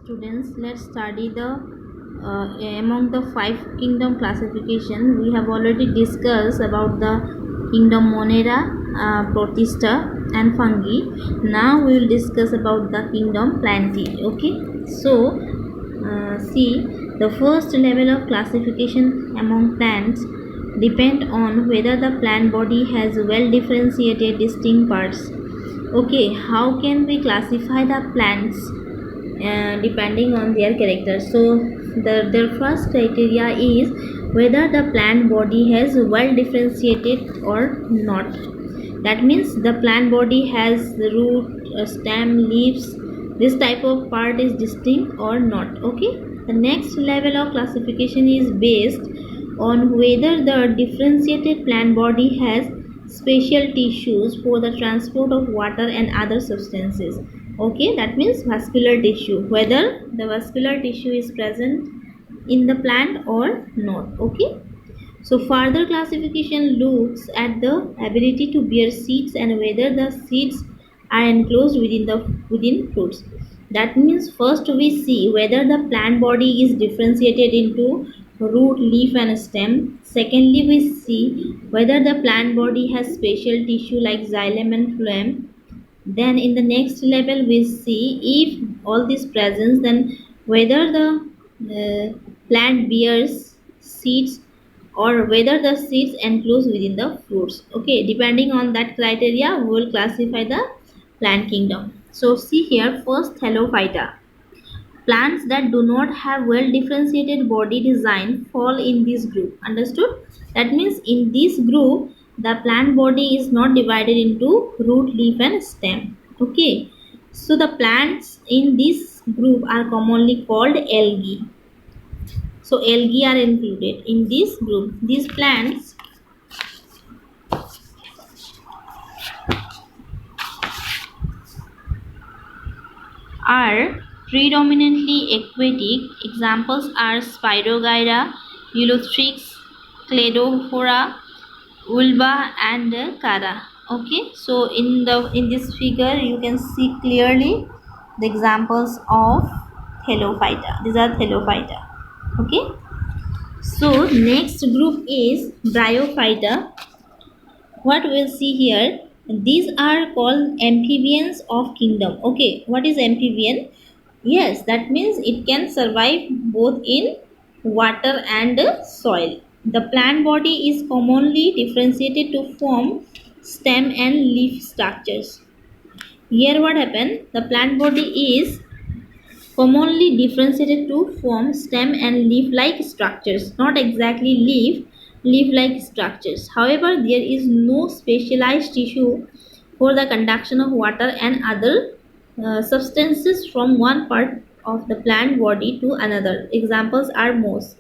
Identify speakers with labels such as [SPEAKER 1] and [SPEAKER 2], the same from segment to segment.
[SPEAKER 1] students, let's study the among the five kingdom classification. We have already discussed about the kingdom Monera, Protista and Fungi. Now we will discuss about the kingdom Plantae. Okay, so see, the first level of classification among plants depend on whether the plant body has well differentiated distinct parts. Okay, how can we classify the plants depending on their character? So their first criteria is whether the plant body has well differentiated or not. That means the plant body has the root, stem, leaves, this type of part is distinct or not. Okay, the next level of classification is based on whether the differentiated plant body has special tissues for the transport of water and other substances. Okay, that means vascular tissue, whether the vascular tissue is present in the plant or not. Okay, so further classification looks at the ability to bear seeds and whether the seeds are enclosed within fruits. That means first we see whether the plant body is differentiated into root, leaf and stem. Secondly, we see whether the plant body has special tissue like xylem and phloem. Then in the next level we see if all this presence, then whether the plant bears seeds or whether the seeds enclose within the fruits. Okay, depending on that criteria we will classify the plant kingdom. So see here, first Thallophyta. Plants that do not have well differentiated body design fall in this group. Understood? That means in this group the plant body is not divided into root, leaf and stem. Okay, so the plants in this group are commonly called algae. So algae are included in this group. These plants are predominantly aquatic. Examples are Spirogyra, Ulothrix, Cladophora, Ulba and Cara. Okay, so in this figure you can see clearly the examples of Thallophyta. These are Thallophyta. Okay, so next group is Bryophyta. What we'll see here, these are called amphibians of kingdom. Okay, what is amphibian? Yes, that means it can survive both in water and soil. The plant body is commonly differentiated to form stem and leaf structures. Here what happened, the plant body is commonly differentiated to form stem and leaf-like structures, not exactly leaf-like structures. However, there is no specialized tissue for the conduction of water and other substances from one part of the plant body to another. Examples are moss,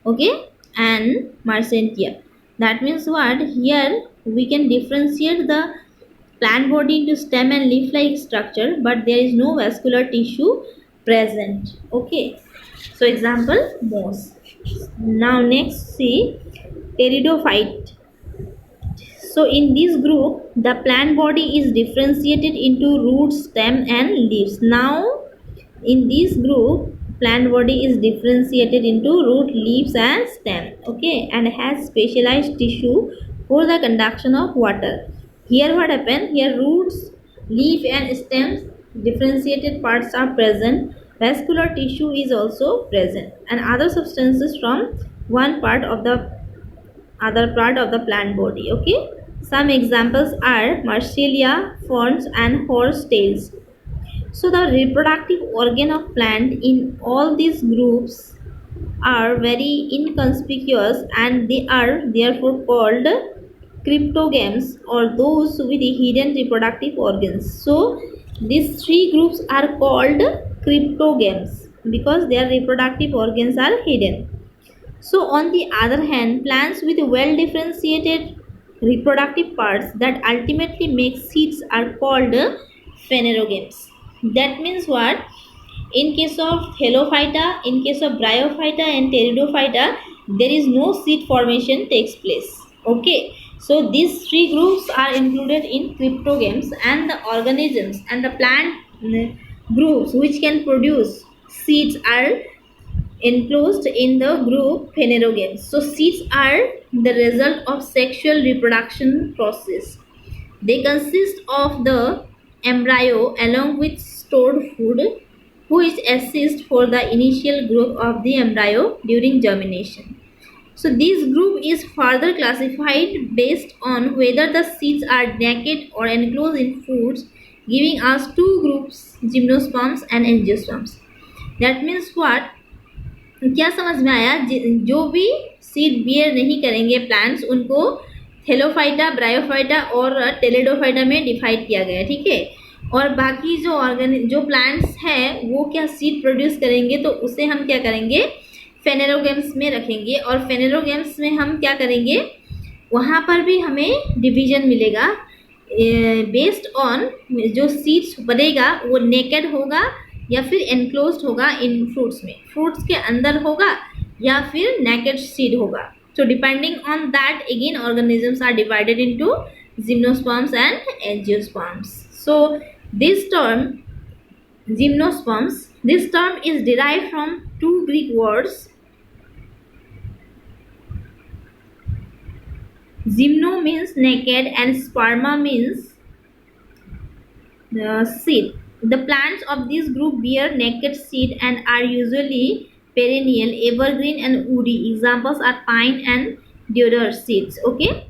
[SPEAKER 1] okay, and marsantia. That means what? Here we can differentiate the plant body into stem and leaf-like structure, but there is no vascular tissue present. Okay, so example moss. Now next see pteridophyte. So in this group the plant body is differentiated into root, stem and leaves. Now in this group plant body is differentiated into root, leaves and stem. Okay, and has specialized tissue for the conduction of water. Here what happened, here roots, leaf and stems differentiated parts are present, vascular tissue is also present and other substances from one part of the other part of the plant body. Okay, some examples are Marsillia, ferns and horse tails. So the reproductive organ of plant in all these groups are very inconspicuous and they are therefore called cryptogams or those with hidden reproductive organs. So these three groups are called cryptogams because their reproductive organs are hidden. So on the other hand, plants with well differentiated reproductive parts that ultimately make seeds are called phanerogams. That means what? In case of Thallophyta, in case of Bryophyta and Pteridophyta, there is no seed formation takes place. Okay, so these three groups are included in cryptogams, and the organisms and the plant groups which can produce seeds are enclosed in the group phanerogames. So seeds are the result of sexual reproduction process. They consist of the embryo along with stored food, which assist for the initial growth of the embryo during germination. So this group is further classified based on whether the seeds are naked or enclosed in fruits, giving us two groups, gymnosperms and angiosperms. That means what? क्या समझ में आया? जो भी seed beer नहीं करेंगे plants, उनको Thallophyta, bryophyta और टेलेडोफाइटा में डिवाइड किया गया है, ठीक है। और बाकी जो प्लांट्स हैं वो क्या सीड प्रोड्यूस करेंगे, तो उसे हम क्या करेंगे, फेनेरोगेम्स में रखेंगे। और फेनेरोगेम्स में हम क्या करेंगे, वहाँ पर भी हमें डिवीजन मिलेगा बेस्ड ऑन जो सीड्स बनेगा वो नेकेड होगा या फिर एनक्लोज्ड होगा इन फ्रूट्स में, फ्रूट्स के अंदर होगा या फिर नेकेड सीड होगा। So depending on that, again organisms are divided into gymnosperms and angiosperms. So this term gymnosperms, this term is derived from two Greek words. Gymno means naked and sperma means the seed. The plants of this group bear naked seed and are usually perennial, evergreen and woody. Examples are pine and deodar seeds. Okay,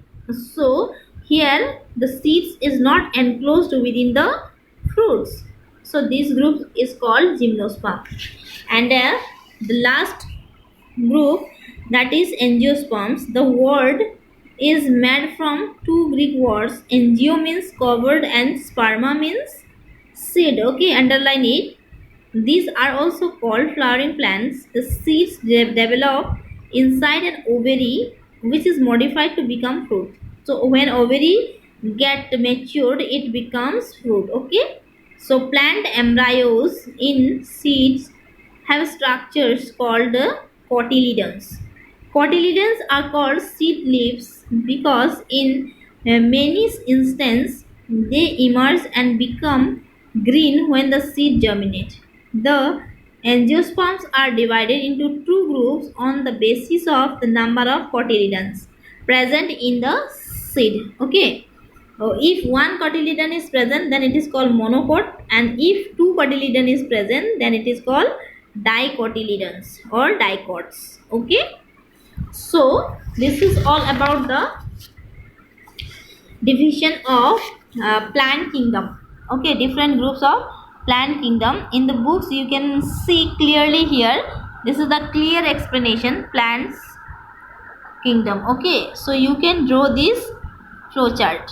[SPEAKER 1] so here the seeds is not enclosed within the fruits, so this group is called gymnosperm. And the last group, that is angiosperms. The word is made from two Greek words. Angio means covered and sperma means seed. Okay, underline it. These are also called flowering plants. The seeds develop inside an ovary, which is modified to become fruit. So when ovary get matured, it becomes fruit. Okay, so plant embryos in seeds have structures called cotyledons. Cotyledons are called seed leaves because in many instances they emerge and become green when the seed germinate. The angiosperms are divided into two groups on the basis of the number of cotyledons present in the seed. Okay. So if one cotyledon is present, then it is called monocot, and if two cotyledon is present, then it is called dicotyledons or dicots. Okay. So this is all about the division of plant kingdom. Okay, different groups of plant kingdom. In the books you can see clearly here, this is the clear explanation, plants kingdom. Okay, so you can draw this flow chart.